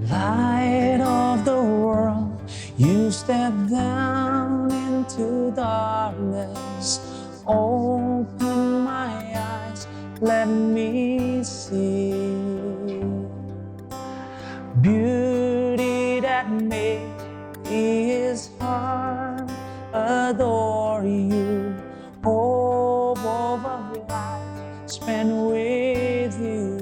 Light of the world, you step down into darkness. Open my eyes, let me see beauty that made his heart adore you. Hope of a life spent with you.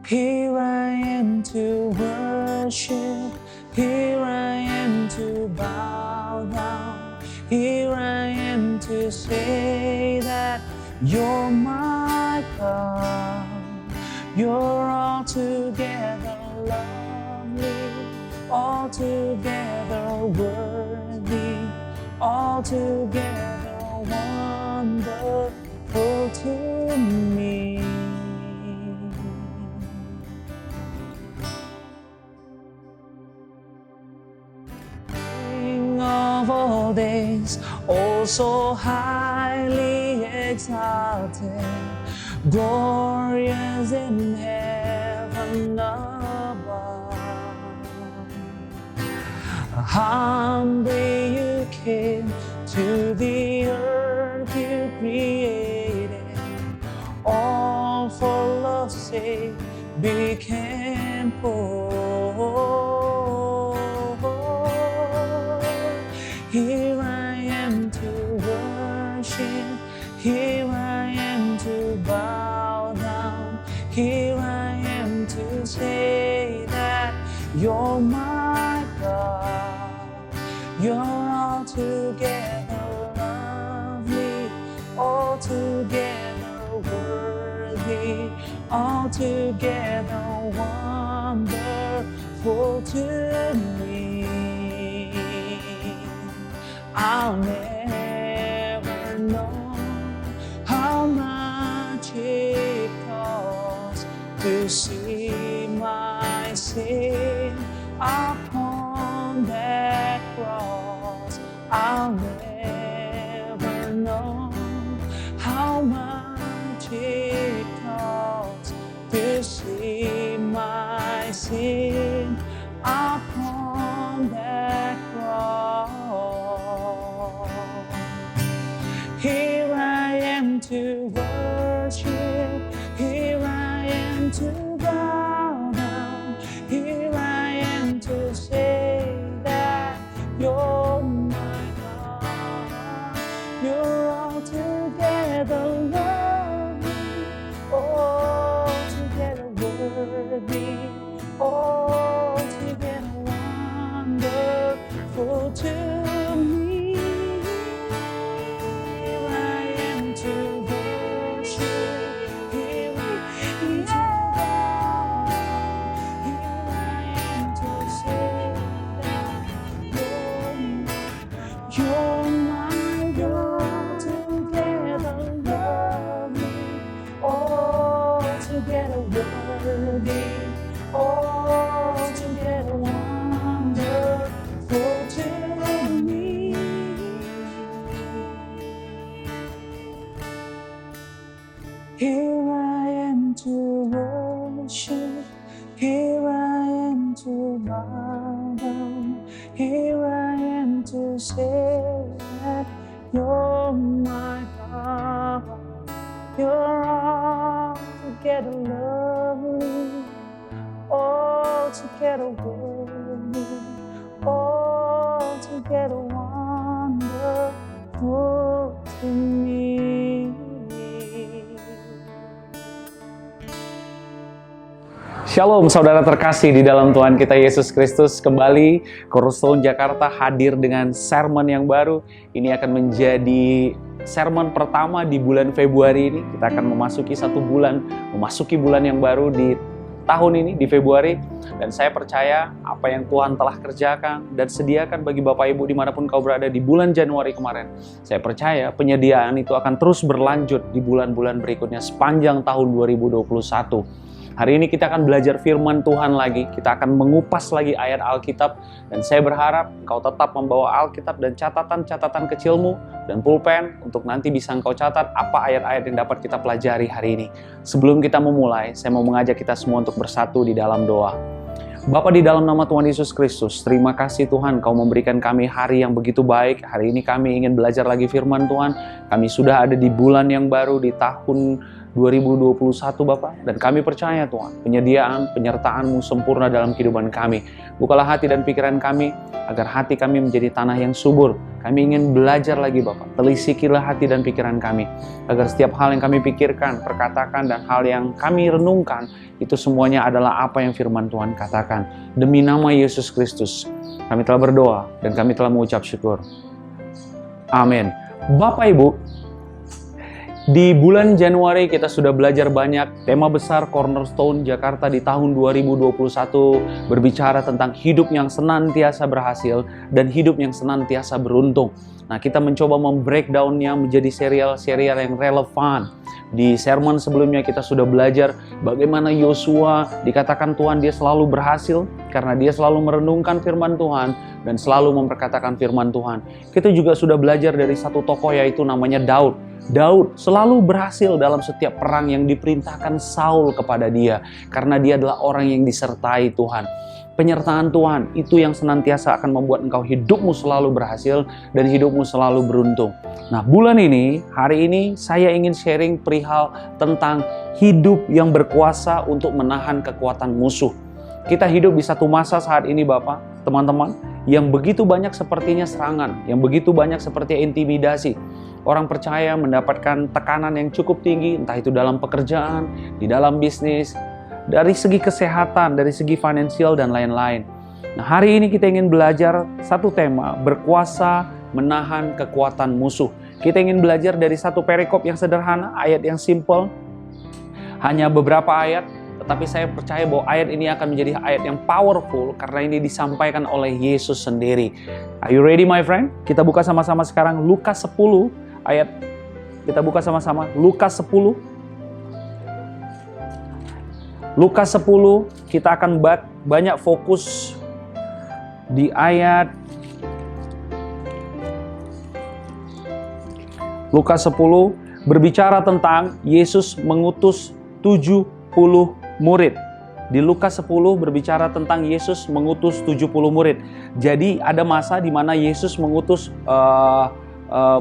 Here I am to worship, here I am to bow down, here I am to say that you're my God. You're altogether lovely, altogether worthy, altogether wonderful to me. Of all days, oh so highly exalted, glorious in heaven above. Humbly you came to the earth you created, all for love's sake became poor. Here I am to worship, here I am to bow down, here I am to say that you're my God. You're altogether lovely, altogether worthy, altogether wonderful to me. I'll never know how much it costs to see my sin upon that cross. I'll never know how much it costs to see my sin upon that cross. Here I am to worship, here I am to bow down, here I am to say that you're my God. You're altogether lovely, altogether worthy, altogether wonderful to me. You're my God, together lovely, altogether worthy, altogether wonderful to me. Here I am to worship, here I am to bow down, here I am to say that you're my God. You're altogether lovely, altogether worthy, altogether wonderful to me. Shalom saudara terkasih di dalam Tuhan kita Yesus Kristus. Kembali Cornerstone Jakarta hadir dengan sermon yang baru. Ini akan menjadi sermon pertama di bulan Februari ini. Kita akan memasuki memasuki bulan yang baru di tahun ini, di Februari. Dan saya percaya apa yang Tuhan telah kerjakan dan sediakan bagi Bapak Ibu dimanapun kau berada di bulan Januari kemarin. Saya percaya penyediaan itu akan terus berlanjut di bulan-bulan berikutnya sepanjang tahun 2021. Hari ini kita akan belajar firman Tuhan lagi, kita akan mengupas lagi ayat Alkitab, dan saya berharap engkau tetap membawa Alkitab dan catatan-catatan kecilmu dan pulpen untuk nanti bisa engkau catat apa ayat-ayat yang dapat kita pelajari hari ini. Sebelum kita memulai, saya mau mengajak kita semua untuk bersatu di dalam doa. Bapa, di dalam nama Tuhan Yesus Kristus, terima kasih Tuhan Kau memberikan kami hari yang begitu baik. Hari ini kami ingin belajar lagi firman Tuhan. Kami sudah ada di bulan yang baru, di tahun 2021 Bapak, dan kami percaya Tuhan, penyertaan-penyertaan-Mu sempurna dalam kehidupan kami. Bukalah hati dan pikiran kami, agar hati kami menjadi tanah yang subur. Kami ingin belajar lagi Bapak, telisikilah hati dan pikiran kami, agar setiap hal yang kami pikirkan, perkatakan, dan hal yang kami renungkan, itu semuanya adalah apa yang firman Tuhan katakan. Demi nama Yesus Kristus, kami telah berdoa, dan kami telah mengucap syukur. Amin. Bapak Ibu, di bulan Januari kita sudah belajar banyak. Tema besar Cornerstone Jakarta di tahun 2021 berbicara tentang hidup yang senantiasa berhasil dan hidup yang senantiasa beruntung. Nah, kita mencoba membreakdownnya menjadi serial-serial yang relevan. Di sermon sebelumnya kita sudah belajar bagaimana Yosua dikatakan Tuhan dia selalu berhasil karena dia selalu merenungkan firman Tuhan dan selalu memperkatakan firman Tuhan. Kita juga sudah belajar dari satu tokoh yaitu namanya Daud. Daud selalu berhasil dalam setiap perang yang diperintahkan Saul kepada dia karena dia adalah orang yang disertai Tuhan. Penyertaan Tuhan itu yang senantiasa akan membuat engkau hidupmu selalu berhasil dan hidupmu selalu beruntung. Nah, bulan ini, hari ini saya ingin sharing perihal tentang hidup yang berkuasa untuk menahan kekuatan musuh. Kita hidup di satu masa saat ini Bapak, teman-teman, yang begitu banyak sepertinya serangan, yang begitu banyak sepertinya intimidasi. Orang percaya mendapatkan tekanan yang cukup tinggi, entah itu dalam pekerjaan, di dalam bisnis, dari segi kesehatan, dari segi finansial, dan lain-lain. Nah, hari ini kita ingin belajar satu tema, berkuasa menahan kekuatan musuh. Kita ingin belajar dari satu perikop yang sederhana, ayat yang simple, hanya beberapa ayat, tetapi saya percaya bahwa ayat ini akan menjadi ayat yang powerful karena ini disampaikan oleh Yesus sendiri. Are you ready my friend? Kita buka sama-sama sekarang Lukas 10 ayat, kita buka sama-sama Lukas 10. Lukas 10, kita akan banyak fokus di ayat Lukas 10 berbicara tentang Yesus mengutus 70 murid. Di Lukas 10 berbicara tentang Yesus mengutus 70 murid. Jadi ada masa di mana Yesus mengutus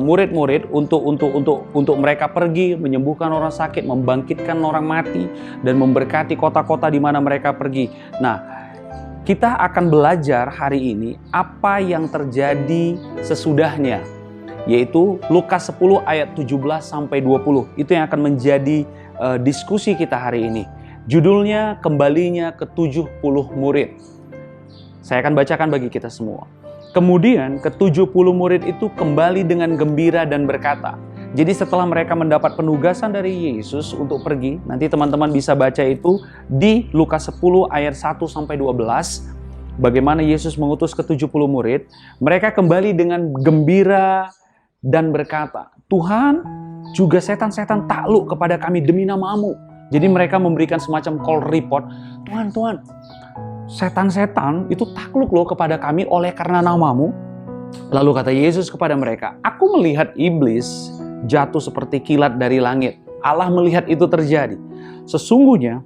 murid-murid untuk mereka pergi menyembuhkan orang sakit, membangkitkan orang mati, dan memberkati kota-kota di mana mereka pergi. Nah, kita akan belajar hari ini apa yang terjadi sesudahnya, yaitu Lukas 10 ayat 17 sampai 20. Itu yang akan menjadi diskusi kita hari ini. Judulnya kembalinya ke 70 murid. Saya akan bacakan bagi kita semua. Kemudian ke-70 murid itu kembali dengan gembira dan berkata. Jadi setelah mereka mendapat penugasan dari Yesus untuk pergi, nanti teman-teman bisa baca itu di Lukas 10 ayat 1 sampai 12. Bagaimana Yesus mengutus ke-70 murid, mereka kembali dengan gembira dan berkata, Tuhan, juga setan-setan takluk kepada kami demi nama-Mu. Jadi mereka memberikan semacam call report, Tuhan, setan-setan itu takluk loh kepada kami oleh karena nama-Mu. Lalu kata Yesus kepada mereka, aku melihat iblis jatuh seperti kilat dari langit. Allah melihat itu terjadi. Sesungguhnya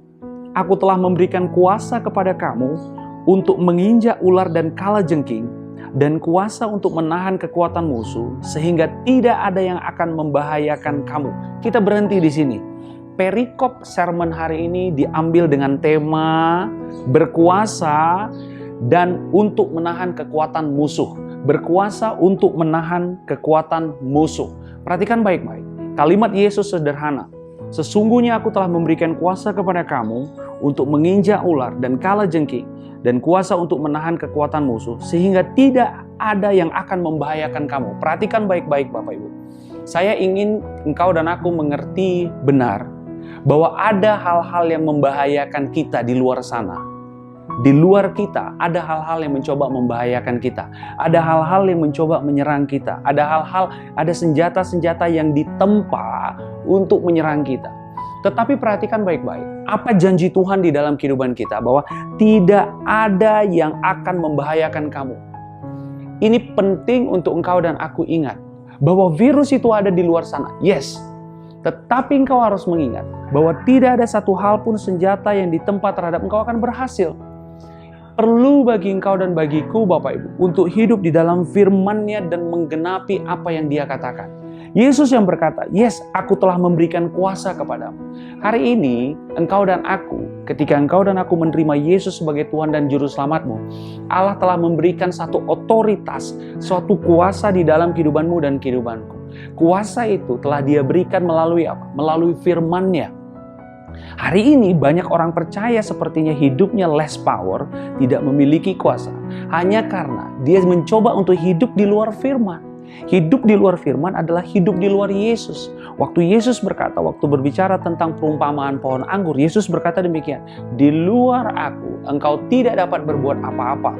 aku telah memberikan kuasa kepada kamu untuk menginjak ular dan kalajengking, dan kuasa untuk menahan kekuatan musuh, sehingga tidak ada yang akan membahayakan kamu. Kita berhenti di sini. Perikop sermon hari ini diambil dengan tema berkuasa dan untuk menahan kekuatan musuh. Berkuasa untuk menahan kekuatan musuh. Perhatikan baik-baik. Kalimat Yesus sederhana. Sesungguhnya aku telah memberikan kuasa kepada kamu untuk menginjak ular dan kalajengking, dan kuasa untuk menahan kekuatan musuh, sehingga tidak ada yang akan membahayakan kamu. Perhatikan baik-baik Bapak Ibu. Saya ingin engkau dan aku mengerti benar bahwa ada hal-hal yang membahayakan kita di luar sana. Di luar kita ada hal-hal yang mencoba membahayakan kita. Ada hal-hal yang mencoba menyerang kita. Ada senjata-senjata yang ditempa untuk menyerang kita. Tetapi perhatikan baik-baik, apa janji Tuhan di dalam kehidupan kita, bahwa tidak ada yang akan membahayakan kamu. Ini penting untuk engkau dan aku ingat, bahwa virus itu ada di luar sana, yes. Tetapi engkau harus mengingat, bahwa tidak ada satu hal pun senjata yang ditempa terhadap engkau akan berhasil. Perlu bagi engkau dan bagiku, Bapak Ibu, untuk hidup di dalam firman-Nya dan menggenapi apa yang Dia katakan. Yesus yang berkata, yes, aku telah memberikan kuasa kepadamu. Hari ini, engkau dan aku, ketika engkau dan aku menerima Yesus sebagai Tuhan dan Juru Selamatmu, Allah telah memberikan satu otoritas, suatu kuasa di dalam kehidupanmu dan kehidupanku. Kuasa itu telah Dia berikan melalui apa? Melalui firman-Nya. Hari ini banyak orang percaya sepertinya hidupnya less power, tidak memiliki kuasa, hanya karena dia mencoba untuk hidup di luar firman. Hidup di luar firman adalah hidup di luar Yesus. Waktu Yesus berkata, waktu berbicara tentang perumpamaan pohon anggur, Yesus berkata demikian, di luar aku, engkau tidak dapat berbuat apa-apa.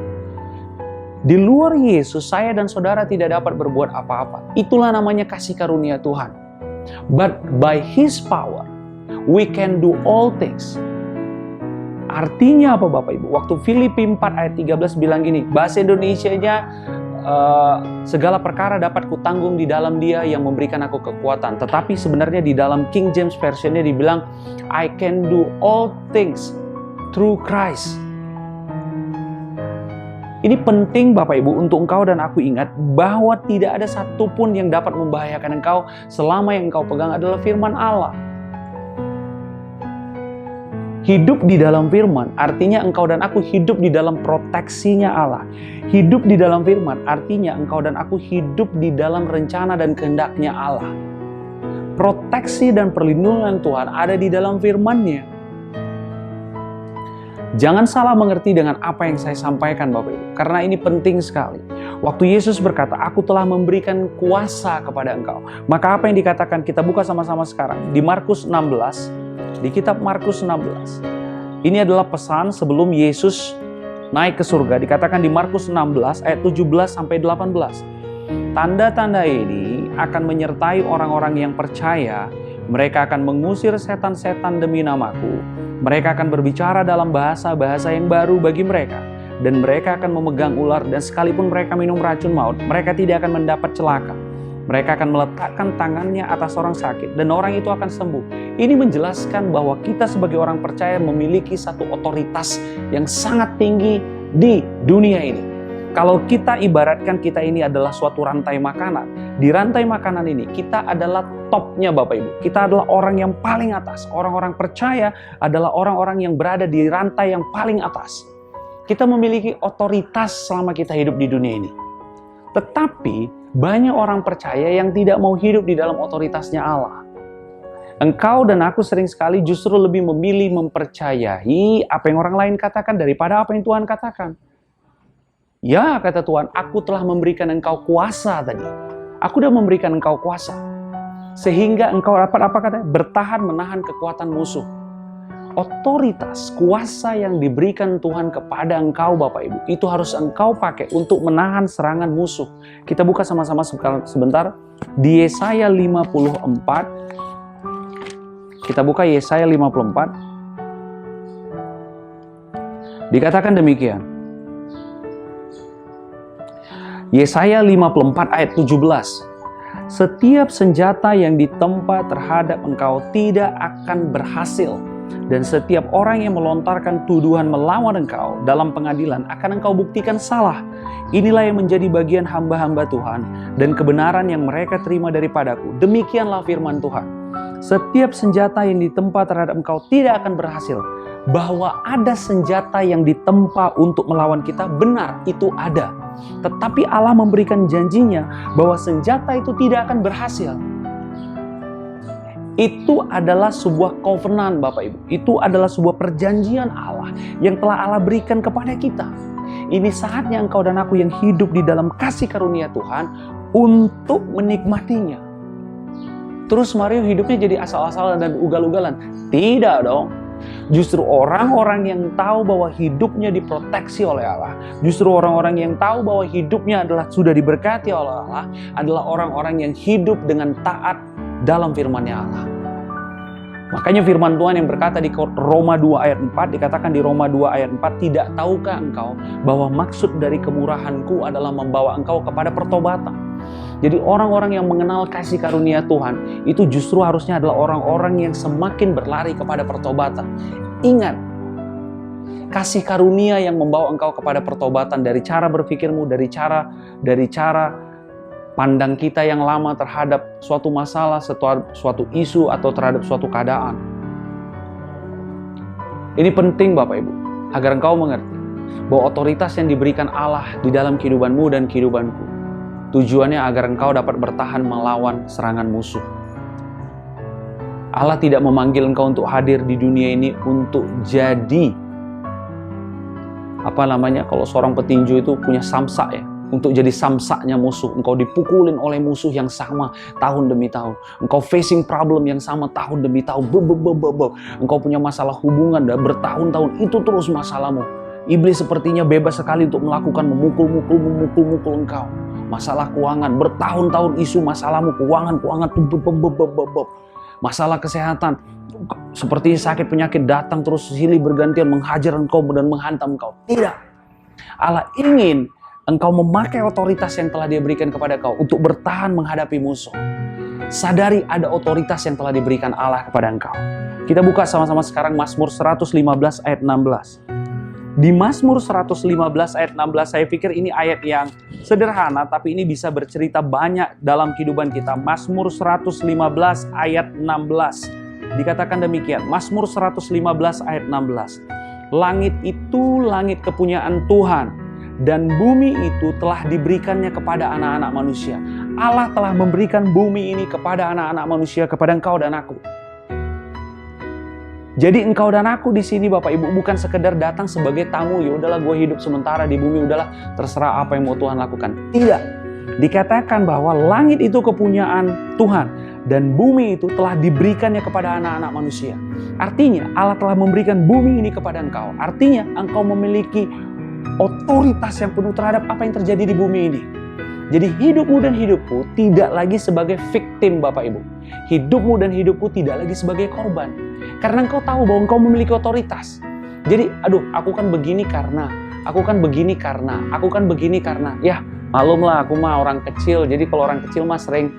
Di luar Yesus, saya dan saudara tidak dapat berbuat apa-apa. Itulah namanya kasih karunia Tuhan. But by His power, we can do all things. Artinya apa Bapak Ibu? Waktu Filipi 4 ayat 13 bilang gini, bahasa Indonesianya, segala perkara dapat kutanggung di dalam Dia yang memberikan aku kekuatan. Tetapi sebenarnya di dalam King James Version-nya dibilang, I can do all things through Christ. Ini penting Bapak Ibu untuk engkau dan aku ingat bahwa tidak ada satupun yang dapat membahayakan engkau selama yang engkau pegang adalah firman Allah. Hidup di dalam firman artinya engkau dan aku hidup di dalam proteksinya Allah. Hidup di dalam firman artinya engkau dan aku hidup di dalam rencana dan kehendaknya Allah. Proteksi dan perlindungan Tuhan ada di dalam firman-Nya. Jangan salah mengerti dengan apa yang saya sampaikan Bapak Ibu, karena ini penting sekali. Waktu Yesus berkata, aku telah memberikan kuasa kepada engkau. Maka apa yang dikatakan, kita buka sama-sama sekarang. Di Markus 16, di kitab Markus 16. Ini adalah pesan sebelum Yesus naik ke surga. Dikatakan di Markus 16 ayat 17 sampai 18. Tanda-tanda ini akan menyertai orang-orang yang percaya. Mereka akan mengusir setan-setan demi namaku. Mereka akan berbicara dalam bahasa-bahasa yang baru bagi mereka. Dan mereka akan memegang ular, dan sekalipun mereka minum racun maut, mereka tidak akan mendapat celaka. Mereka akan meletakkan tangannya atas orang sakit, dan orang itu akan sembuh. Ini menjelaskan bahwa kita sebagai orang percaya memiliki satu otoritas yang sangat tinggi di dunia ini. Kalau kita ibaratkan kita ini adalah suatu rantai makanan. Di rantai makanan ini kita adalah topnya Bapak Ibu. Kita adalah orang yang paling atas. Orang-orang percaya adalah orang-orang yang berada di rantai yang paling atas. Kita memiliki otoritas selama kita hidup di dunia ini. Tetapi banyak orang percaya yang tidak mau hidup di dalam otoritasnya Allah. Engkau dan aku sering sekali justru lebih memilih mempercayai apa yang orang lain katakan daripada apa yang Tuhan katakan. Ya, kata Tuhan, aku telah memberikan engkau kuasa tadi. Aku sudah memberikan engkau kuasa. Sehingga engkau dapat apa katanya? Bertahan menahan kekuatan musuh. Otoritas, kuasa yang diberikan Tuhan kepada engkau Bapak Ibu, itu harus engkau pakai untuk menahan serangan musuh. Kita buka sama-sama sebentar. Di Yesaya 54. Kita buka Yesaya 54. Dikatakan demikian. Yesaya 54 ayat 17. Setiap senjata yang ditempa terhadap engkau tidak akan berhasil. Dan setiap orang yang melontarkan tuduhan melawan engkau dalam pengadilan akan engkau buktikan salah. Inilah yang menjadi bagian hamba-hamba Tuhan dan kebenaran yang mereka terima daripadaku. Demikianlah firman Tuhan. Setiap senjata yang ditempa terhadap engkau tidak akan berhasil. Bahwa ada senjata yang ditempa untuk melawan kita, benar, itu ada. Tetapi Allah memberikan janjinya bahwa senjata itu tidak akan berhasil. Itu adalah sebuah covenant Bapak Ibu. Itu adalah sebuah perjanjian Allah yang telah Allah berikan kepada kita. Ini saatnya engkau dan aku yang hidup di dalam kasih karunia Tuhan untuk menikmatinya. Terus Mario hidupnya jadi asal-asalan dan ugal-ugalan. Tidak dong. Justru orang-orang yang tahu bahwa hidupnya diproteksi oleh Allah, justru orang-orang yang tahu bahwa hidupnya adalah sudah diberkati oleh Allah, adalah orang-orang yang hidup dengan taat dalam firman-Nya Allah. Makanya firman Tuhan yang berkata di Roma 2 ayat 4, dikatakan di Roma 2 ayat 4, tidak tahukah engkau bahwa maksud dari kemurahanku adalah membawa engkau kepada pertobatan. Jadi orang-orang yang mengenal kasih karunia Tuhan, itu justru harusnya adalah orang-orang yang semakin berlari kepada pertobatan. Ingat, kasih karunia yang membawa engkau kepada pertobatan dari cara berpikirmu, dari cara pandang kita yang lama terhadap suatu masalah, suatu isu, atau terhadap suatu keadaan. Ini penting Bapak Ibu, agar engkau mengerti bahwa otoritas yang diberikan Allah di dalam kehidupanmu dan kehidupanku, tujuannya agar engkau dapat bertahan melawan serangan musuh. Allah tidak memanggil engkau untuk hadir di dunia ini untuk jadi, kalau seorang petinju itu punya samsak ya, untuk jadi samsaknya musuh. Engkau dipukulin oleh musuh yang sama tahun demi tahun. Engkau facing problem yang sama tahun demi tahun. Engkau punya masalah hubungan dan bertahun-tahun itu terus masalahmu. Iblis sepertinya bebas sekali untuk melakukan memukul engkau. Masalah keuangan, bertahun-tahun isu masalahmu, keuangan. Masalah kesehatan, seperti sakit penyakit datang terus silih bergantian menghajar engkau dan menghantam engkau. Tidak. Allah ingin engkau memakai otoritas yang telah Dia berikan kepada kau untuk bertahan menghadapi musuh. Sadari ada otoritas yang telah diberikan Allah kepada engkau. Kita buka sama-sama sekarang Mazmur 115 ayat 16. Di Mazmur 115 ayat 16, saya pikir ini ayat yang sederhana, tapi ini bisa bercerita banyak dalam kehidupan kita. Mazmur 115 ayat 16. Dikatakan demikian, Mazmur 115 ayat 16. Langit itu langit kepunyaan Tuhan, dan bumi itu telah diberikannya kepada anak-anak manusia. Allah telah memberikan bumi ini kepada anak-anak manusia, kepada engkau dan aku. Jadi engkau dan aku di sini Bapak Ibu bukan sekedar datang sebagai tamu, ya udahlah gue hidup sementara di bumi, udahlah terserah apa yang mau Tuhan lakukan. Tidak. Dikatakan bahwa langit itu kepunyaan Tuhan dan bumi itu telah diberikannya kepada anak-anak manusia. Artinya Allah telah memberikan bumi ini kepada engkau. Artinya engkau memiliki otoritas yang penuh terhadap apa yang terjadi di bumi ini. Jadi hidupmu dan hidupku tidak lagi sebagai victim Bapak Ibu. Hidupmu dan hidupku tidak lagi sebagai korban. Karena engkau tahu bahwa engkau memiliki otoritas. Jadi aku kan begini karena, ya malumlah aku mah orang kecil. Jadi kalau orang kecil mah sering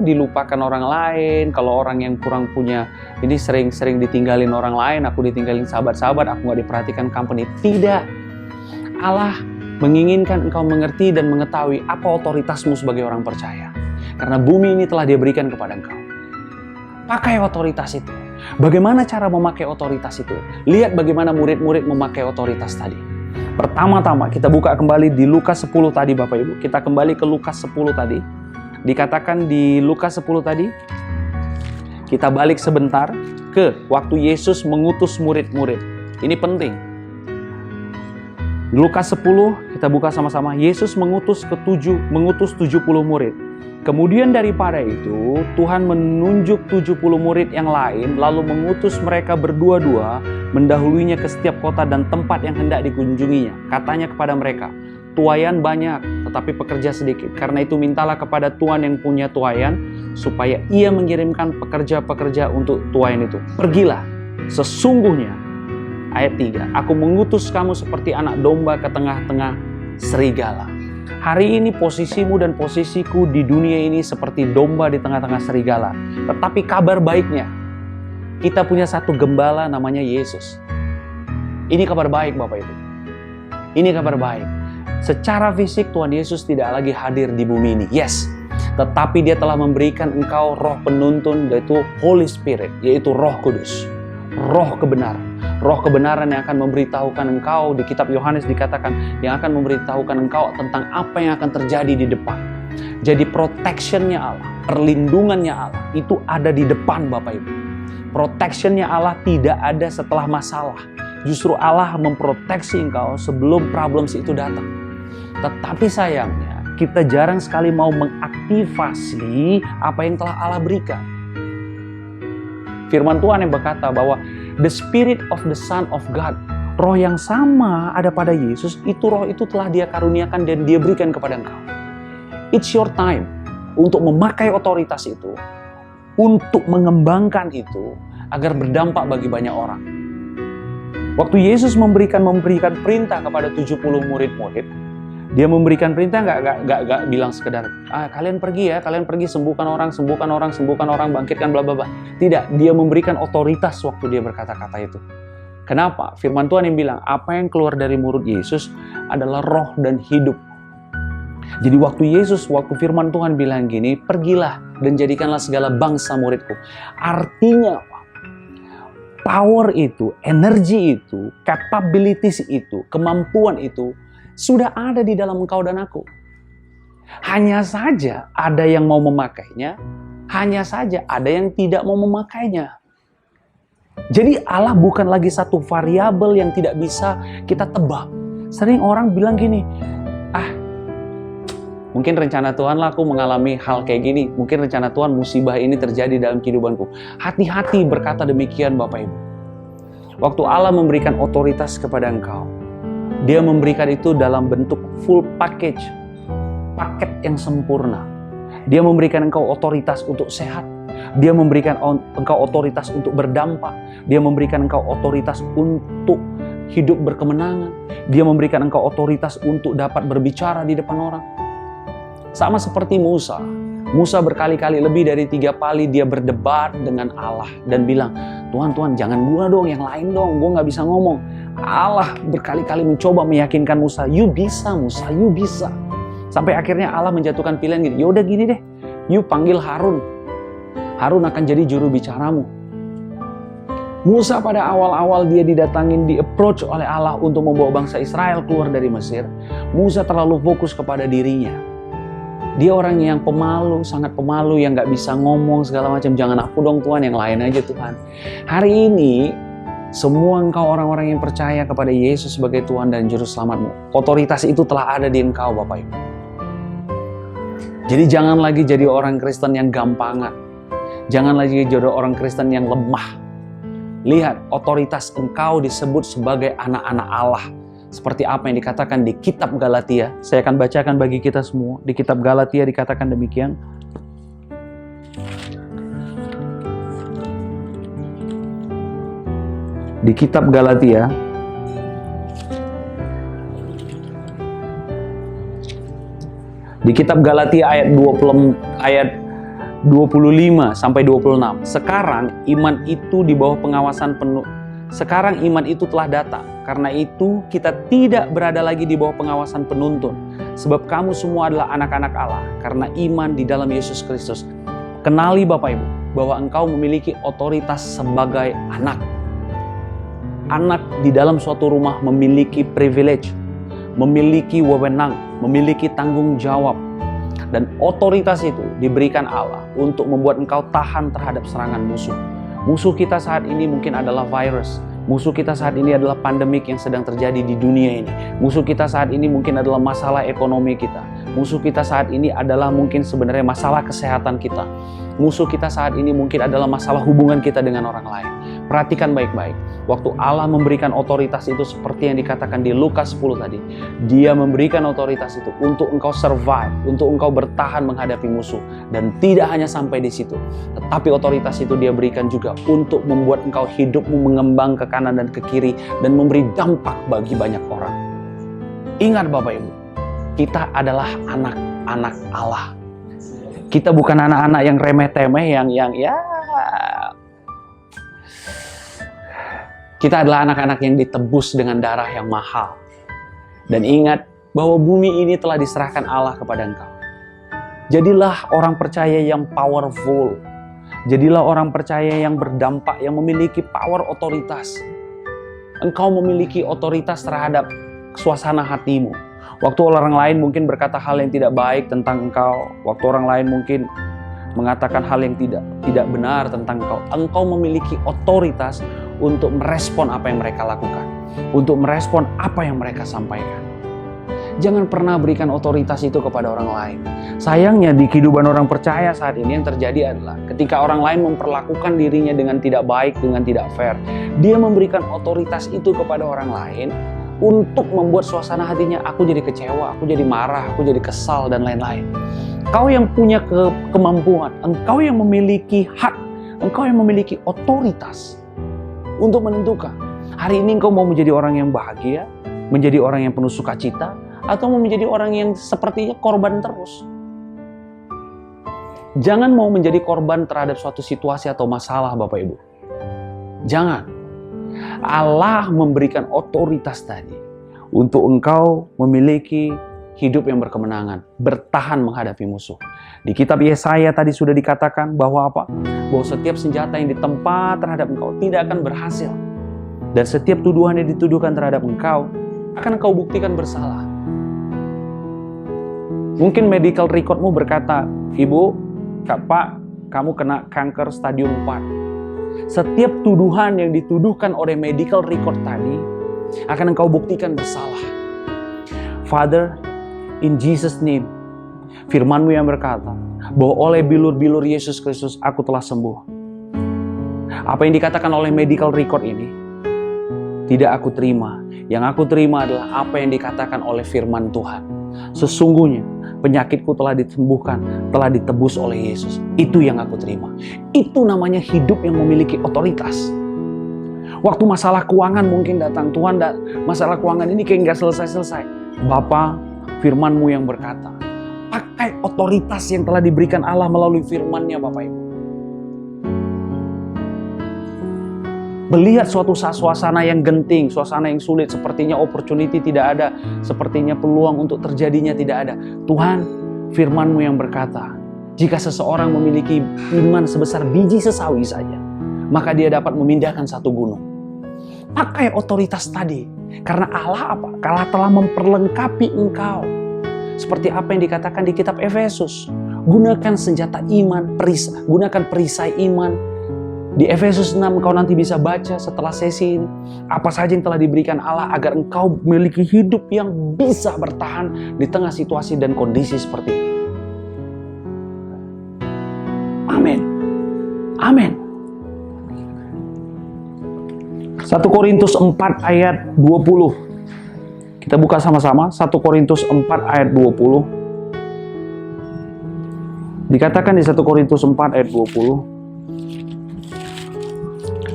dilupakan orang lain. Kalau orang yang kurang punya ini sering ditinggalin orang lain, aku ditinggalin sahabat-sahabat, aku gak diperhatikan company. Tidak. Allah menginginkan engkau mengerti dan mengetahui apa otoritasmu sebagai orang percaya. Karena bumi ini telah Dia berikan kepada engkau. Pakai otoritas itu. Bagaimana cara memakai otoritas itu? Lihat bagaimana murid-murid memakai otoritas tadi. Pertama-tama kita buka kembali di Lukas 10 tadi Bapak Ibu. Kita kembali ke Lukas 10 tadi. Dikatakan di Lukas 10 tadi, kita balik sebentar ke waktu Yesus mengutus murid-murid. Ini penting. Lukas 10, kita buka sama-sama. Yesus mengutus 70 murid. Kemudian daripada itu, Tuhan menunjuk 70 murid yang lain, lalu mengutus mereka berdua-dua, mendahuluinya ke setiap kota dan tempat yang hendak dikunjunginya. Katanya kepada mereka, tuaian banyak, tetapi pekerja sedikit. Karena itu mintalah kepada Tuhan yang punya tuaian, supaya Ia mengirimkan pekerja-pekerja untuk tuaian itu. Pergilah, sesungguhnya, ayat 3, aku mengutus kamu seperti anak domba ke tengah-tengah serigala. Hari ini posisimu dan posisiku di dunia ini seperti domba di tengah-tengah serigala. Tetapi kabar baiknya, kita punya satu gembala namanya Yesus. Ini kabar baik Bapak Ibu. Ini kabar baik. Secara fisik Tuhan Yesus tidak lagi hadir di bumi ini. Yes. Tetapi Dia telah memberikan engkau roh penuntun, yaitu Holy Spirit, yaitu Roh Kudus. Roh kebenaran. Roh kebenaran yang akan memberitahukan engkau, di kitab Yohanes dikatakan, yang akan memberitahukan engkau tentang apa yang akan terjadi di depan. Jadi protection-nya Allah, perlindungannya Allah, itu ada di depan Bapak Ibu. Protection-nya Allah tidak ada setelah masalah. Justru Allah memproteksi engkau sebelum problems itu datang. Tetapi sayangnya, kita jarang sekali mau mengaktifasi apa yang telah Allah berikan. Firman Tuhan yang berkata bahwa the Spirit of the Son of God, roh yang sama ada pada Yesus, roh itu telah Dia karuniakan dan Dia berikan kepada engkau. It's your time untuk memakai otoritas itu untuk mengembangkan itu agar berdampak bagi banyak orang. Waktu Yesus memberikan perintah kepada 70 murid-murid, dia memberikan perintah nggak bilang sekedar, kalian pergi ya, kalian pergi sembuhkan orang, bangkitkan bla bla bla. Tidak, dia memberikan otoritas waktu dia berkata-kata itu. Kenapa? Firman Tuhan yang bilang, apa yang keluar dari mulut Yesus adalah roh dan hidup. Jadi waktu firman Tuhan bilang gini, pergilah dan jadikanlah segala bangsa muridku. Artinya apa? Power itu, energi itu, capabilities itu, kemampuan itu sudah ada di dalam engkau dan aku. Hanya saja ada yang mau memakainya, hanya saja ada yang tidak mau memakainya. Jadi Allah bukan lagi satu variabel yang tidak bisa kita tebak. Sering orang bilang gini, mungkin rencana Tuhan lah aku mengalami hal kayak gini. Mungkin rencana Tuhan musibah ini terjadi dalam kehidupanku. Hati-hati berkata demikian Bapak Ibu. Waktu Allah memberikan otoritas kepada engkau, Dia memberikan itu dalam bentuk full package. Paket yang sempurna. Dia memberikan engkau otoritas untuk sehat. Dia memberikan engkau otoritas untuk berdampak. Dia memberikan engkau otoritas untuk hidup berkemenangan. Dia memberikan engkau otoritas untuk dapat berbicara di depan orang. Sama seperti Musa. Musa berkali-kali, lebih dari 3 kali dia berdebat dengan Allah dan bilang, Tuhan jangan gua dong, yang lain dong, gua gak bisa ngomong. Allah berkali-kali mencoba meyakinkan Musa, you bisa Musa, you bisa. Sampai akhirnya Allah menjatuhkan pilihan gini, yaudah gini deh, you panggil Harun. Harun akan jadi juru bicaramu. Musa pada awal-awal dia didatangin, di-approach oleh Allah untuk membawa bangsa Israel keluar dari Mesir. Musa terlalu fokus kepada dirinya. Dia orang yang pemalu, sangat pemalu, yang gak bisa ngomong segala macam. Jangan aku dong Tuhan, yang lain aja Tuhan. Hari ini, semua engkau orang-orang yang percaya kepada Yesus sebagai Tuhan dan Juru Selamatmu, otoritas itu telah ada di engkau Bapak Ibu. Jadi jangan lagi jadi orang Kristen yang gampangan. Jangan lagi jadi orang Kristen yang lemah. Lihat, otoritas engkau disebut sebagai anak-anak Allah. Seperti apa yang dikatakan di kitab Galatia. Saya akan bacakan bagi kita semua. Di kitab Galatia dikatakan demikian. Di kitab Galatia ayat 25 sampai 26. Sekarang iman itu di bawah pengawasan penuh. Sekarang iman itu telah datang. Karena itu kita tidak berada lagi di bawah pengawasan penuntun. Sebab kamu semua adalah anak-anak Allah karena iman di dalam Yesus Kristus. Kenali Bapak Ibu bahwa engkau memiliki otoritas sebagai anak. Anak di dalam suatu rumah memiliki privilege, memiliki wewenang, memiliki tanggung jawab. Dan otoritas itu diberikan Allah untuk membuat engkau tahan terhadap serangan musuh. Musuh kita saat ini mungkin adalah virus. Musuh kita saat ini adalah pandemik yang sedang terjadi di dunia ini. Musuh kita saat ini mungkin adalah masalah ekonomi kita. Musuh kita saat ini adalah mungkin sebenarnya masalah kesehatan kita. Musuh kita saat ini mungkin adalah masalah hubungan kita dengan orang lain. Perhatikan baik-baik. Waktu Allah memberikan otoritas itu seperti yang dikatakan di Lukas 10 tadi. Dia memberikan otoritas itu untuk engkau survive, untuk engkau bertahan menghadapi musuh. Dan tidak hanya sampai di situ. Tetapi otoritas itu dia berikan juga untuk membuat engkau hidupmu mengembang ke kanan dan ke kiri. Dan memberi dampak bagi banyak orang. Ingat Bapak Ibu, kita adalah anak-anak Allah. Kita bukan anak-anak yang remeh-temeh, yang ya. Kita adalah anak-anak yang ditebus dengan darah yang mahal. Dan ingat bahwa bumi ini telah diserahkan Allah kepada engkau. Jadilah orang percaya yang powerful. Jadilah orang percaya yang berdampak, yang memiliki power otoritas. Engkau memiliki otoritas terhadap suasana hatimu. Waktu orang lain mungkin berkata hal yang tidak baik tentang engkau, waktu orang lain mungkin mengatakan hal yang tidak benar tentang engkau, engkau memiliki otoritas untuk merespon apa yang mereka lakukan, untuk merespon apa yang mereka sampaikan. Jangan pernah berikan otoritas itu kepada orang lain. Sayangnya di kehidupan orang percaya saat ini yang terjadi adalah ketika orang lain memperlakukan dirinya dengan tidak baik, dengan tidak fair, dia memberikan otoritas itu kepada orang lain untuk membuat suasana hatinya, aku jadi kecewa, aku jadi marah, aku jadi kesal, dan lain-lain. Engkau yang punya kemampuan, Engkau yang memiliki hak, Engkau yang memiliki otoritas untuk menentukan. Hari ini engkau mau menjadi orang yang bahagia, menjadi orang yang penuh sukacita, atau mau menjadi orang yang sepertinya korban terus. Jangan mau menjadi korban terhadap suatu situasi atau masalah, Bapak Ibu. Jangan. Allah memberikan otoritas tadi untuk engkau memiliki hidup yang berkemenangan, bertahan menghadapi musuh. Di kitab Yesaya tadi sudah dikatakan bahwa apa? Bahwa setiap senjata yang ditempa terhadap engkau tidak akan berhasil. Dan setiap tuduhan yang dituduhkan terhadap engkau akan engkau buktikan bersalah. Mungkin medical recordmu berkata, Ibu, Pak, kamu kena kanker stadium 4. Setiap tuduhan yang dituduhkan oleh medical record tadi akan engkau buktikan bersalah. Father, in Jesus' name, firman-Mu yang berkata bahwa oleh bilur-bilur Yesus Kristus aku telah sembuh. Apa yang dikatakan oleh medical record ini tidak aku terima. Yang aku terima adalah apa yang dikatakan oleh firman Tuhan. Sesungguhnya penyakitku telah disembuhkan, telah ditebus oleh Yesus. Itu yang aku terima. Itu namanya hidup yang memiliki otoritas. Waktu masalah keuangan mungkin datang, Tuhan, masalah keuangan ini kayak nggak selesai-selesai. Bapa, firman-Mu yang berkata, pakai otoritas yang telah diberikan Allah melalui firman-Nya, Bapak Ibu. Melihat suatu suasana yang genting, suasana yang sulit, sepertinya opportunity tidak ada, sepertinya peluang untuk terjadinya tidak ada. Tuhan, firman-Mu yang berkata, jika seseorang memiliki iman sebesar biji sesawi saja, maka dia dapat memindahkan satu gunung. Pakai otoritas tadi, karena Allah apa? Allah telah memperlengkapi engkau. Seperti apa yang dikatakan di kitab Efesus. Gunakan senjata iman, gunakan perisai iman. Di Efesus 6 engkau nanti bisa baca setelah sesi ini. Apa saja yang telah diberikan Allah agar engkau memiliki hidup yang bisa bertahan di tengah situasi dan kondisi seperti ini. Amin. Amin. 1 Korintus 4 ayat 20. Kita buka sama-sama 1 Korintus 4 ayat 20. Dikatakan di 1 Korintus 4 ayat 20.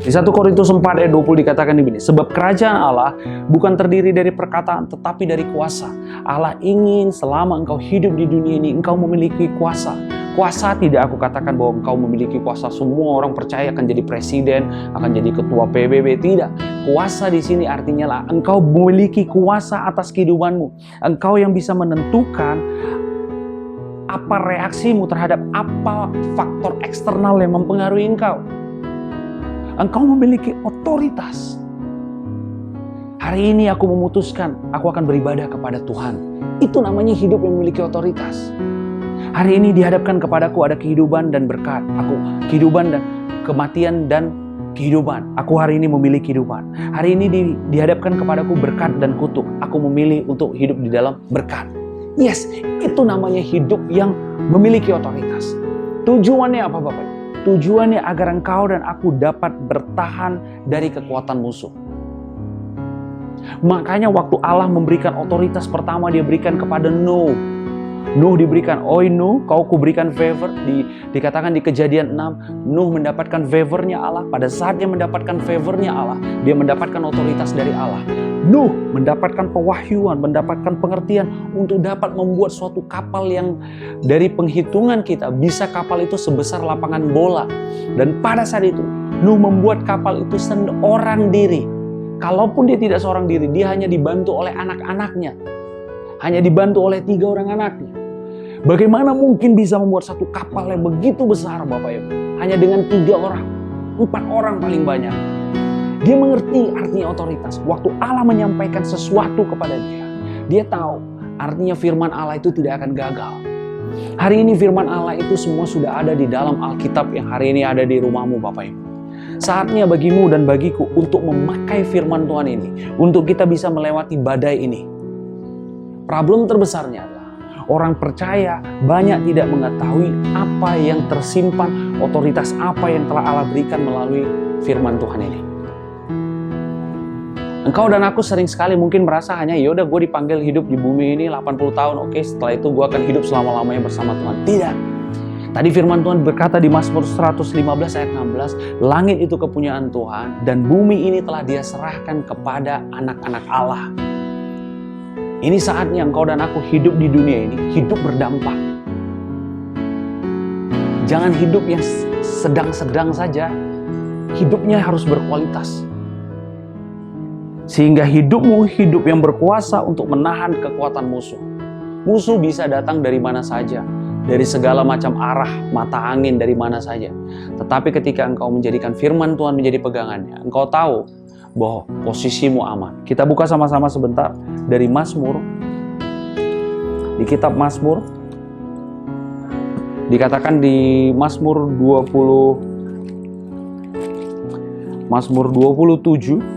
Di 1 Korintus 4 ayat 20 dikatakan begini, sebab kerajaan Allah bukan terdiri dari perkataan tetapi dari kuasa. Allah ingin selama engkau hidup di dunia ini engkau memiliki kuasa. Kuasa tidak aku katakan bahwa engkau memiliki kuasa semua orang percaya akan jadi presiden, akan jadi ketua PBB, tidak. Kuasa di sini artinya lah engkau memiliki kuasa atas kehidupanmu. Engkau yang bisa menentukan apa reaksimu terhadap apa faktor eksternal yang mempengaruhi engkau. Engkau memiliki otoritas. Hari ini aku memutuskan aku akan beribadah kepada Tuhan. Itu namanya hidup yang memiliki otoritas. Hari ini dihadapkan kepadaku ada kehidupan dan berkat. Kehidupan dan kematian dan kehidupan. Aku hari ini memilih kehidupan. Hari ini dihadapkan kepadaku berkat dan kutuk. Aku memilih untuk hidup di dalam berkat. Yes, itu namanya hidup yang memiliki otoritas. Tujuannya apa, Bapak? Tujuannya agar engkau dan aku dapat bertahan dari kekuatan musuh. Makanya waktu Allah memberikan otoritas pertama dia berikan kepada Nuh. Nuh diberikan, oi Nuh, kau kuberikan favor. Dikatakan di Kejadian 6, Nuh mendapatkan favornya Allah. Pada saat dia mendapatkan favornya Allah, dia mendapatkan otoritas dari Allah. Nuh mendapatkan pewahyuan, mendapatkan pengertian untuk dapat membuat suatu kapal yang dari penghitungan kita, bisa kapal itu sebesar lapangan bola. Dan pada saat itu, Nuh membuat kapal itu seorang diri. Kalaupun dia tidak seorang diri, dia hanya dibantu oleh anak-anaknya. Hanya dibantu oleh 3 orang anaknya. Bagaimana mungkin bisa membuat satu kapal yang begitu besar, Bapak Ibu? Hanya dengan 3 orang, 4 orang paling banyak. Dia mengerti artinya otoritas. Waktu Allah menyampaikan sesuatu kepada dia, dia tahu artinya firman Allah itu tidak akan gagal. Hari ini firman Allah itu semua sudah ada di dalam Alkitab yang hari ini ada di rumahmu, Bapak Ibu. Saatnya bagimu dan bagiku untuk memakai firman Tuhan ini, untuk kita bisa melewati badai ini. Problem terbesarnya adalah orang percaya banyak tidak mengetahui apa yang tersimpan, otoritas apa yang telah Allah berikan melalui firman Tuhan ini. Engkau dan aku sering sekali mungkin merasa hanya ya udah gue dipanggil hidup di bumi ini 80 tahun, oke, setelah itu gue akan hidup selama-lamanya bersama Tuhan. Tidak. Tadi firman Tuhan berkata di Mazmur 115 ayat 16, langit itu kepunyaan Tuhan dan bumi ini telah Dia serahkan kepada anak-anak Allah. Ini saatnya engkau dan aku hidup di dunia ini, hidup berdampak. Jangan hidup yang sedang-sedang saja, hidupnya harus berkualitas. Sehingga hidupmu hidup yang berkuasa untuk menahan kekuatan musuh. Musuh bisa datang dari mana saja, dari segala macam arah, mata angin dari mana saja. Tetapi ketika engkau menjadikan firman Tuhan menjadi pegangannya, engkau tahu bahwa posisimu aman. Kita buka sama-sama sebentar dari Mazmur. Di kitab Mazmur dikatakan di Mazmur 27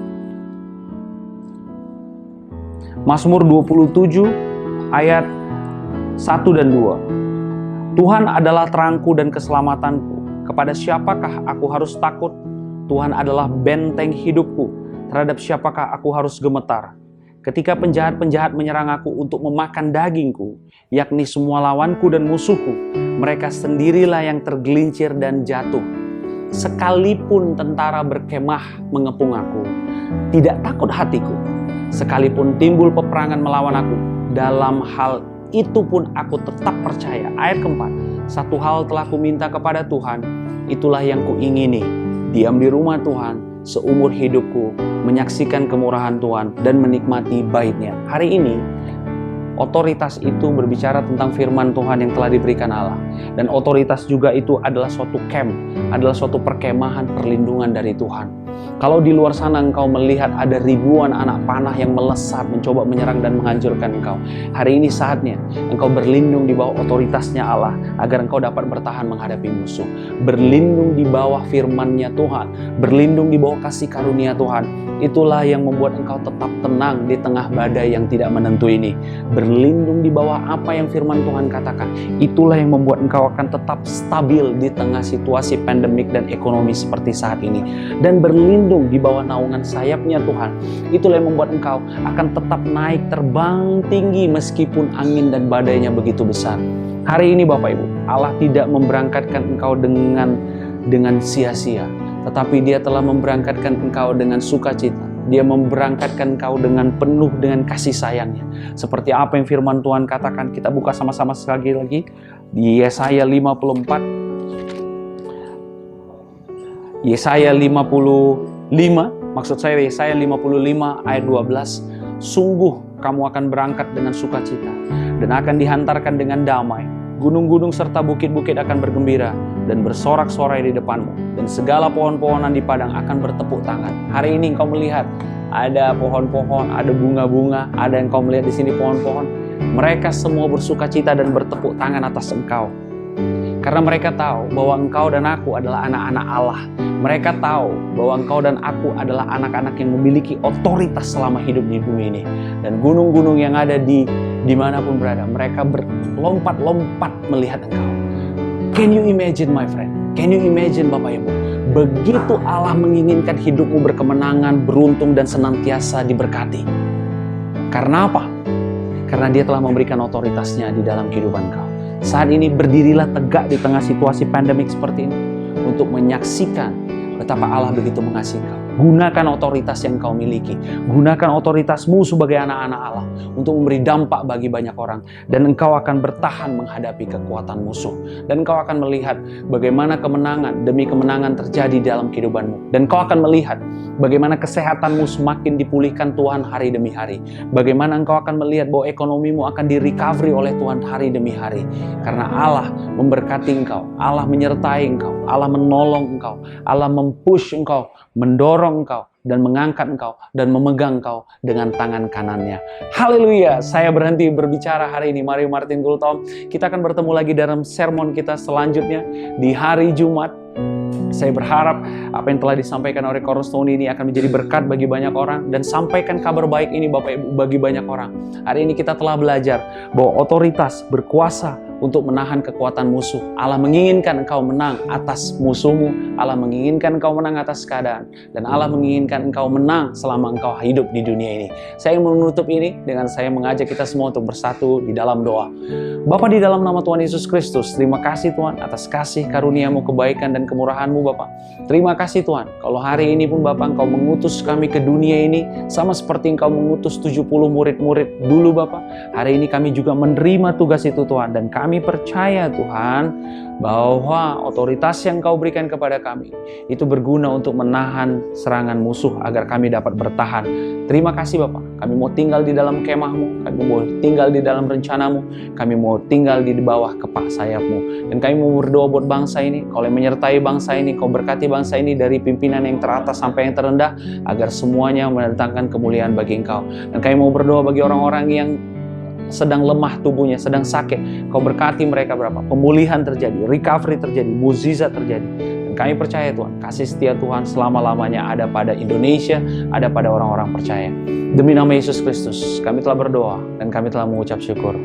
Mazmur 27 ayat 1 dan 2. Tuhan adalah terangku dan keselamatanku. Kepada siapakah aku harus takut? Tuhan adalah benteng hidupku. Terhadap siapakah aku harus gemetar? Ketika penjahat-penjahat menyerang aku untuk memakan dagingku, yakni semua lawanku dan musuhku, mereka sendirilah yang tergelincir dan jatuh. Sekalipun tentara berkemah mengepung aku, tidak takut hatiku. Sekalipun timbul peperangan melawan aku, dalam hal itu pun aku tetap percaya. Ayat keempat, satu hal telah kuminta kepada Tuhan, itulah yang kuingini, diam di rumah Tuhan seumur hidupku, menyaksikan kemurahan Tuhan dan menikmati bait-Nya. Hari ini, otoritas itu berbicara tentang firman Tuhan yang telah diberikan Allah. Dan otoritas juga itu adalah suatu camp, adalah suatu perkemahan perlindungan dari Tuhan. Kalau di luar sana engkau melihat ada ribuan anak panah yang melesat mencoba menyerang dan menghancurkan engkau, hari ini saatnya engkau berlindung di bawah otoritasnya Allah agar engkau dapat bertahan menghadapi musuh. Berlindung di bawah firman-Nya Tuhan, berlindung di bawah kasih karunia Tuhan. Itulah yang membuat engkau tetap tenang di tengah badai yang tidak menentu ini. Berlindung di bawah apa yang firman Tuhan katakan. Itulah yang membuat engkau akan tetap stabil di tengah situasi pandemik dan ekonomi seperti saat ini. Dan berlindung di bawah naungan sayap-Nya Tuhan. Itulah yang membuat engkau akan tetap naik terbang tinggi meskipun angin dan badainya begitu besar. Hari ini Bapak Ibu, Allah tidak memberangkatkan engkau dengan sia-sia. Tetapi Dia telah memberangkatkan engkau dengan sukacita. Dia memberangkatkan engkau dengan penuh dengan kasih sayang-Nya. Seperti apa yang firman Tuhan katakan, kita buka sama-sama sekali lagi di Yesaya 54. Yesaya 55, maksud saya Yesaya 55 ayat 12. Sungguh kamu akan berangkat dengan sukacita dan akan dihantarkan dengan damai. Gunung-gunung serta bukit-bukit akan bergembira dan bersorak-sorai di depanmu, dan segala pohon-pohonan di padang akan bertepuk tangan. Hari ini engkau melihat ada pohon-pohon, ada bunga-bunga, ada yang kau melihat di sini pohon-pohon. Mereka semua bersukacita dan bertepuk tangan atas engkau. Karena mereka tahu bahwa engkau dan aku adalah anak-anak Allah. Mereka tahu bahwa engkau dan aku adalah anak-anak yang memiliki otoritas selama hidup di bumi ini. Dan gunung-gunung yang ada dimanapun berada, mereka berlompat-lompat melihat engkau. Can you imagine my friend? Can you imagine Bapak Ibu? Begitu Allah menginginkan hidupmu berkemenangan, beruntung dan senantiasa diberkati. Karena apa? Karena Dia telah memberikan otoritasnya di dalam kehidupan kau. Saat ini berdirilah tegak di tengah situasi pandemik seperti ini untuk menyaksikan betapa Allah begitu mengasihi kau. Gunakan otoritas yang kau miliki. Gunakan otoritasmu sebagai anak-anak Allah untuk memberi dampak bagi banyak orang. Dan engkau akan bertahan menghadapi kekuatan musuh. Dan engkau akan melihat bagaimana kemenangan demi kemenangan terjadi dalam kehidupanmu. Dan engkau akan melihat bagaimana kesehatanmu semakin dipulihkan Tuhan hari demi hari. Bagaimana engkau akan melihat bahwa ekonomimu akan di-recovery oleh Tuhan hari demi hari. Karena Allah memberkati engkau. Allah menyertai engkau. Allah menolong engkau. Allah mempush engkau, mendorong engkau dan mengangkat engkau dan memegang engkau dengan tangan kanannya. Haleluya. Saya berhenti berbicara hari ini. Mari Martin Kultom, kita akan bertemu lagi dalam sermon kita selanjutnya di hari Jumat. Saya berharap apa yang telah disampaikan oleh Cornerstone ini akan menjadi berkat bagi banyak orang, dan sampaikan kabar baik ini Bapak Ibu bagi banyak orang. Hari ini kita telah belajar bahwa otoritas, berkuasa, untuk menahan kekuatan musuh. Allah menginginkan engkau menang atas musuhmu. Allah menginginkan engkau menang atas keadaan. Dan Allah menginginkan engkau menang selama engkau hidup di dunia ini. Saya ingin menutup ini dengan saya mengajak kita semua untuk bersatu di dalam doa. Bapa, di dalam nama Tuhan Yesus Kristus, terima kasih Tuhan atas kasih karunia-Mu, kebaikan dan kemurahan-Mu Bapa. Terima kasih Tuhan, kalau hari ini pun Bapa Engkau mengutus kami ke dunia ini, sama seperti Engkau mengutus 70 murid-murid dulu Bapa. Hari ini kami juga menerima tugas itu Tuhan, dan kami percaya Tuhan, bahwa otoritas yang Kau berikan kepada kami itu berguna untuk menahan serangan musuh agar kami dapat bertahan. Terima kasih Bapa, kami mau tinggal di dalam kemah-Mu, kami mau tinggal di dalam rencana-Mu, kami mau tinggal di bawah kepak sayap-Mu, dan kami mau berdoa buat bangsa ini. Kau yang menyertai bangsa ini, Kau berkati bangsa ini dari pimpinan yang teratas sampai yang terendah, agar semuanya mendatangkan kemuliaan bagi Engkau. Dan kami mau berdoa bagi orang-orang yang sedang lemah tubuhnya, sedang sakit. Kau berkati mereka berapa, pemulihan terjadi, recovery terjadi, mukjizat terjadi. Dan kami percaya Tuhan, kasih setia Tuhan selama-lamanya ada pada Indonesia, ada pada orang-orang percaya. Demi nama Yesus Kristus, kami telah berdoa dan kami telah mengucap syukur.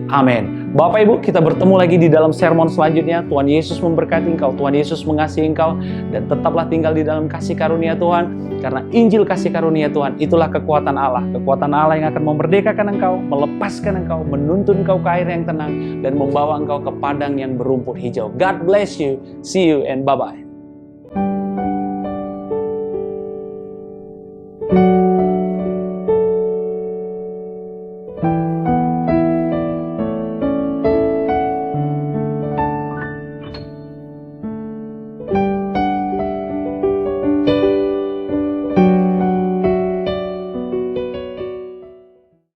Amin. Bapak Ibu, kita bertemu lagi di dalam sermon selanjutnya. Tuhan Yesus memberkati engkau, Tuhan Yesus mengasihi engkau, dan tetaplah tinggal di dalam kasih karunia Tuhan. Karena Injil kasih karunia Tuhan, itulah kekuatan Allah. Kekuatan Allah yang akan memerdekakan engkau, melepaskan engkau, menuntun engkau ke air yang tenang, dan membawa engkau ke padang yang berumput hijau. God bless you. See you and bye-bye.